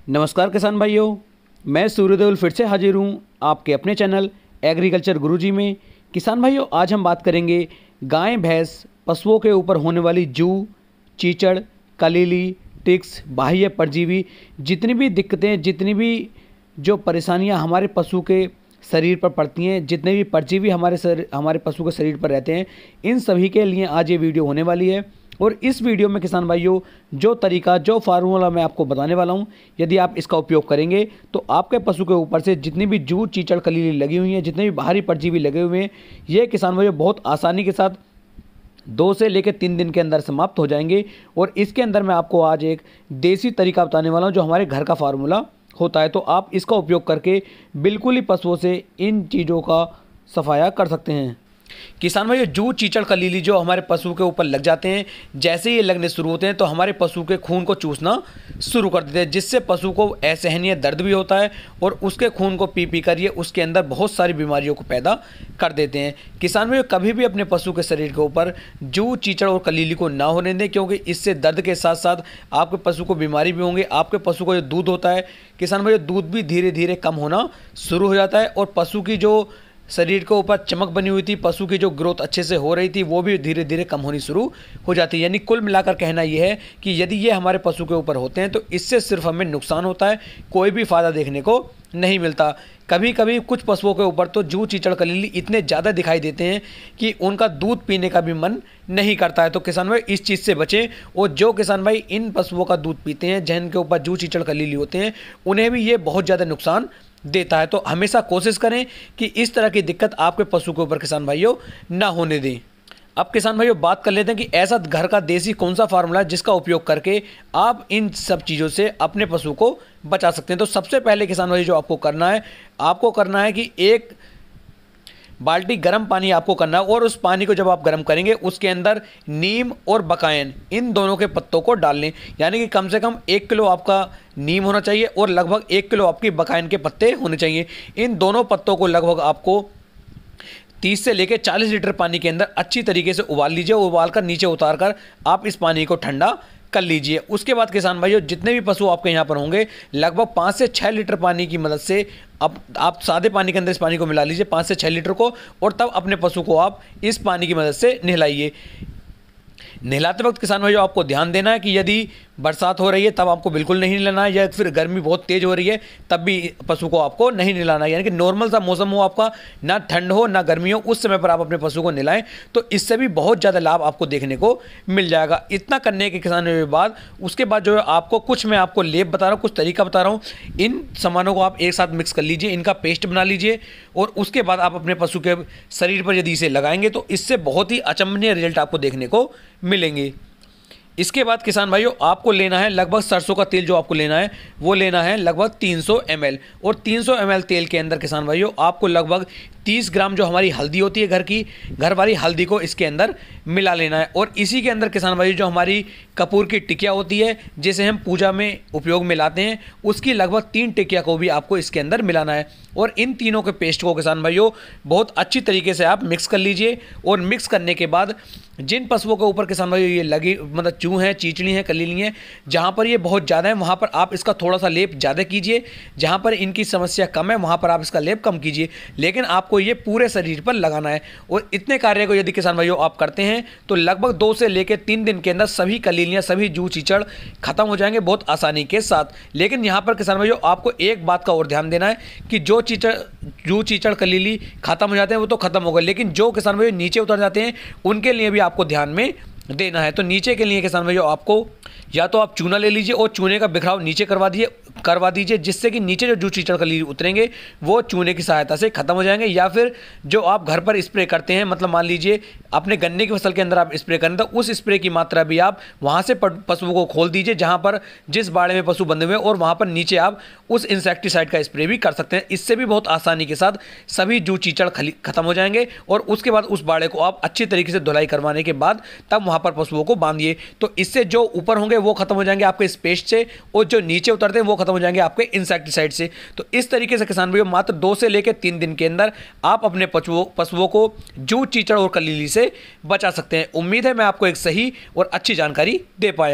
नमस्कार किसान भाइयों, मैं सूर्यदेव फिर से हाजिर हूँ आपके अपने चैनल एग्रीकल्चर गुरुजी में। किसान भाइयों, आज हम बात करेंगे गाय भैंस पशुओं के ऊपर होने वाली जू, चीचड़, कलीली, टिक्स, बाह्य परजीवी, जितनी भी दिक्कतें, जितनी भी जो परेशानियां हमारे पशु के शरीर पर पड़ती हैं, जितने भी परजीवी हमारे पशु के शरीर पर रहते हैं, इन सभी के लिए आज ये वीडियो होने वाली है। और इस वीडियो में किसान भाइयों जो तरीका, जो फार्मूला मैं आपको बताने वाला हूं, यदि आप इसका उपयोग करेंगे तो आपके पशु के ऊपर से जितनी भी जू, चीचड़, कलीली लगी हुई हैं, जितने भी बाहरी परजीवी लगे हुए हैं, ये किसान भाइयों बहुत आसानी के साथ 2 से लेकर 3 दिन के अंदर समाप्त हो जाएंगे। और इसके अंदर मैं आपको आज एक देसी तरीका बताने वाला हूँ जो हमारे घर का फार्मूला होता है। तो आप इसका उपयोग करके बिल्कुल ही पशुओं से इन चीज़ों का सफाया कर सकते हैं। किसान भाई, जू, चीचड़, कलीली जो हमारे पशु के ऊपर लग जाते हैं, जैसे ये लगने शुरू होते हैं तो हमारे पशु के खून को चूसना शुरू कर देते हैं, जिससे पशु को असहनीय दर्द भी होता है और उसके खून को पी कर ये उसके अंदर बहुत सारी बीमारियों को पैदा कर देते हैं। किसान भाई, कभी भी अपने पशु के शरीर के ऊपर जू, चीचड़ और कलीली को ना होने दें, क्योंकि इससे दर्द के साथ साथ आपके पशु को बीमारी भी होंगे। आपके पशु का जो दूध होता है किसान भाई, दूध भी धीरे धीरे कम होना शुरू हो जाता है और पशु की जो शरीर के ऊपर चमक बनी हुई थी, पशु की जो ग्रोथ अच्छे से हो रही थी, वो भी धीरे धीरे कम होनी शुरू हो जाती है। यानी कुल मिलाकर कहना यह है कि यदि ये हमारे पशु के ऊपर होते हैं तो इससे सिर्फ हमें नुकसान होता है, कोई भी फायदा देखने को नहीं मिलता। कभी कभी कुछ पशुओं के ऊपर तो जू, चीचड़, कलीली इतने ज़्यादा दिखाई देते हैं कि उनका दूध पीने का भी मन नहीं करता है। तो किसान भाई, इस चीज़ से बचें। और जो किसान भाई इन पशुओं का दूध पीते हैं, जिनके ऊपर जू, चीचड़, कलीली होते हैं, उन्हें भी ये बहुत ज़्यादा नुकसान देता है। तो हमेशा कोशिश करें कि इस तरह की दिक्कत आपके पशु के ऊपर किसान भाइयों ना होने दें। अब किसान भाइयों बात कर लेते हैं कि ऐसा घर का देसी कौन सा फार्मूला है जिसका उपयोग करके आप इन सब चीज़ों से अपने पशु को बचा सकते हैं। तो सबसे पहले किसान भाई जो आपको करना है कि एक बाल्टी गर्म पानी आपको करना है और उस पानी को जब आप गर्म करेंगे उसके अंदर नीम और बकायन, इन दोनों के पत्तों को डाल लें। यानी कि कम से कम 1 किलो आपका नीम होना चाहिए और लगभग 1 किलो आपकी बकायन के पत्ते होने चाहिए। इन दोनों पत्तों को लगभग आपको 30 से लेकर 40 लीटर पानी के अंदर अच्छी तरीके से उबाल लीजिए। उबाल कर नीचे उतार कर आप इस पानी को ठंडा कर लीजिए। उसके बाद किसान भाइयों जितने भी पशु आपके यहाँ पर होंगे, लगभग 5 से 6 लीटर पानी की मदद से अब आप सादे पानी के अंदर इस पानी को मिला लीजिए, 5 से 6 लीटर को, और तब अपने पशु को आप इस पानी की मदद से नहलाइए। नहलाते वक्त किसान भाइयों आपको ध्यान देना है कि यदि बरसात हो रही है तब आपको बिल्कुल नहीं नहलाना है, या फिर गर्मी बहुत तेज़ हो रही है तब भी पशु को आपको नहीं नहलाना है। यानी कि नॉर्मल सा मौसम हो आपका, ना ठंड हो ना गर्मी हो, उस समय पर आप अपने पशु को नहलाएं तो इससे भी बहुत ज़्यादा लाभ आपको देखने को मिल जाएगा। इतना करने के किसान के बाद उसके बाद जो है आपको कुछ, मैं आपको लेप बता रहा हूँ, कुछ तरीका बता रहा हूँ, इन सामानों को आप एक साथ मिक्स कर लीजिए, इनका पेस्ट बना लीजिए और उसके बाद आप अपने पशु के शरीर पर यदि इसे लगाएंगे तो इससे बहुत ही अचंभनीय रिजल्ट आपको देखने को मिलेंगे। इसके बाद किसान भाइयों आपको लेना है लगभग सरसों का तेल, जो आपको लेना है वो लेना है लगभग 300 ml। और 300 ml तेल के अंदर किसान भाइयों आपको लगभग 30 ग्राम जो हमारी हल्दी होती है, घर वाली हल्दी को इसके अंदर मिला लेना है। और इसी के अंदर किसान भाइयों जो हमारी कपूर की टिकिया होती है, जिसे हम पूजा में उपयोग में लाते हैं, उसकी लगभग 3 टिकिया को भी आपको इसके अंदर मिलाना है। और इन तीनों के पेस्ट को किसान भाइयों बहुत अच्छी तरीके से आप मिक्स कर लीजिए। और मिक्स करने के बाद जिन पशुओं के ऊपर किसान भाइयों ये लगी, मतलब चूह हैं, चीचड़ी हैं, कलीली हैं, जहाँ पर ये बहुत ज़्यादा है वहाँ पर आप इसका थोड़ा सा लेप ज़्यादा कीजिए, जहाँ पर इनकी समस्या कम है वहाँ पर आप इसका लेप कम कीजिए, लेकिन आपको ये पूरे शरीर पर लगाना है। और इतने कार्य को यदि किसान भाइयों आप करते हैं तो लगभग 2 से लेकर 3 दिन के अंदर सभी कलीलियाँ, सभी जू, चीचड़ खत्म हो जाएंगे बहुत आसानी के साथ। लेकिन यहाँ पर किसान भाइयों आपको एक बात का और ध्यान देना है कि जू, चीचड़, कलीली खत्म हो जाते हैं वो तो खत्म हो गए, लेकिन जो किसान भाइयों नीचे उतर जाते हैं उनके लिए भी आपको ध्यान में देना है। तो नीचे के लिए किसान भाइयों आपको या तो आप चूना ले लीजिए और चूने का बिखराव नीचे करवा दीजिए, जिससे कि नीचे जो जू, चीचड़, कलीली उतरेंगे वो चूने की सहायता से खत्म हो जाएंगे। या फिर जो आप घर पर स्प्रे करते हैं, मतलब मान लीजिए अपने गन्ने की फसल के अंदर आप स्प्रे करें तो उस स्प्रे की मात्रा भी आप वहाँ से पशुओं को खोल दीजिए, जहाँ पर जिस बाड़े में पशु बंधे हुए हैं, और वहाँ पर नीचे आप उस इंसेक्टिसाइड का स्प्रे भी कर सकते हैं। इससे भी बहुत आसानी के साथ सभी जू, चीचड़ खत्म हो जाएंगे। और उसके बाद उस बाड़े को आप अच्छी तरीके से धुलाई करवाने के बाद तब वहाँ पर पशुओं को बांधिए। तो इससे जो ऊपर होंगे वो खत्म हो जाएंगे आपके इस पेस्ट से, और जो नीचे उतरते हैं वो खत्म हो जाएंगे आपके इंसेक्टिसाइड से। तो इस तरीके से किसान भाइयों मात्र 2 से लेकर 3 दिन के अंदर आप अपने पशुओं को जू, चीचड़ और कलीली से बचा सकते हैं। उम्मीद है मैं आपको एक सही और अच्छी जानकारी दे पाया।